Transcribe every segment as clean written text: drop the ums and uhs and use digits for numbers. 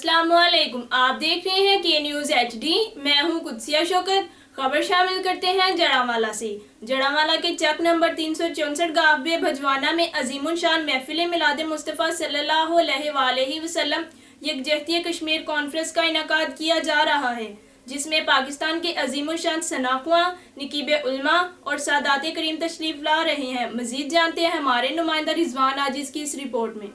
अस्सलाम वालेकुम। आप देख रहे हैं के न्यूज़ HD। मैं हूं कुदसिया शौकत। खबर शामिल करते हैं जड़ावाला से। जड़ावाला के चक नंबर 364 गाफबे भजवाना में अजीमुन शान महफिल मिलाद मुस्तफ़ा सल्लल्लाहु अलैहि वसल्लम यकजहती कश्मीर कॉन्फ्रेंस का इनेकाद किया जा रहा है, जिसमें पाकिस्तान के अजीमुन शान शनाख्वा, नकीब उलमा और सादात करीम तशरीफ ला रहे हैं। मजीद जानते हैं हमारे नुमाइंदा रिजवान आजिज की इस रिपोर्ट में।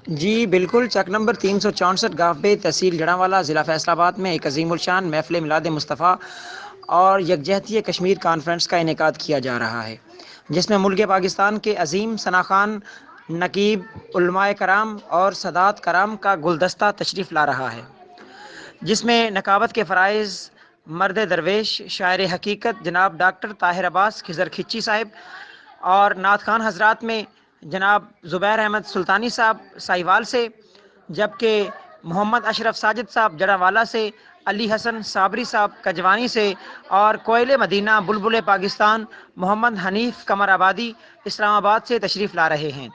जी बिल्कुल, चक नंबर 364 गाफबे तहसील जड़ावाला ज़िला फैसलाबाद में एक अजीमुल-शान महफ़िल मिलाद मुस्तफ़ा और यकजहती कश्मीर कॉन्फ्रेंस का इनेकाद किया जा रहा है, जिसमें मुल्क पाकिस्तान के अजीम शनाखान, नकीब, उलमाए कराम और सदात कराम का गुलदस्ता तशरीफ़ ला रहा है, जिसमें नकाबत के फ़राइज़ मर्द दरवेश शायर हकीकत जनाब डॉक्टर ताहिर अब्बास खिज़र खिच्ची साहिब और नात खान हजरात में जनाब ज़ुबैर अहमद सुल्तानी साहब साहिवाल से, जबकि मोहम्मद अशरफ साजिद साहब जड़ावाला से, अली हसन साबरी साहब कजवानी से और कोयल मदीना बुलबुल पाकिस्तान मोहम्मद हनीफ कमर आबादी इस्लामाबाद से तशरीफ़ ला रहे हैं।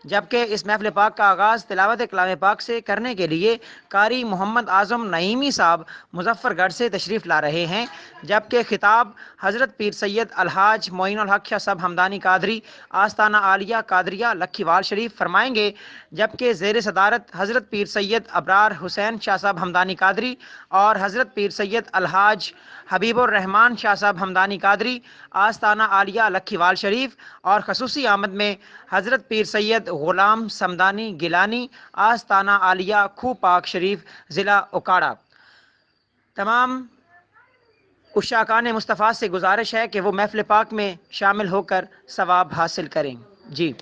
जबकि इस महफ़िल पाक का आगाज़ तिलावत कलाम पाक से करने के लिए कारी मोहम्मद आज़म नईमी साहब मुजफ्फरगढ़ से तशरीफ़ ला रहे हैं, जबकि खिताब हज़रत पीर सैयद अलहाज मोइनुल हक शाह साहब हमदानी कादरी आस्ताना आलिया कादरिया लखीवाल शरीफ फरमाएंगे, जबकि ज़ेर सदारत हज़रत पीर सैयद अबरार हुसैन शाह साहब हमदानी कादरी और हज़रत पीर सैयद अलहाज हबीबुर रहमान शाह साहब हमदानी कादरी आस्ताना आलिया लखीवाल शरीफ और खसूसी आमद में हज़रत पीर सैयद ग़ुलाम समदानी गिलानी आस्ताना आलिया खू पाक शरीफ ज़िला उकाड़ा। तमाम उशाकान मुस्तफ़ा से गुजारिश है कि वो महफ़िल पाक में शामिल होकर सवाब हासिल करें। जी।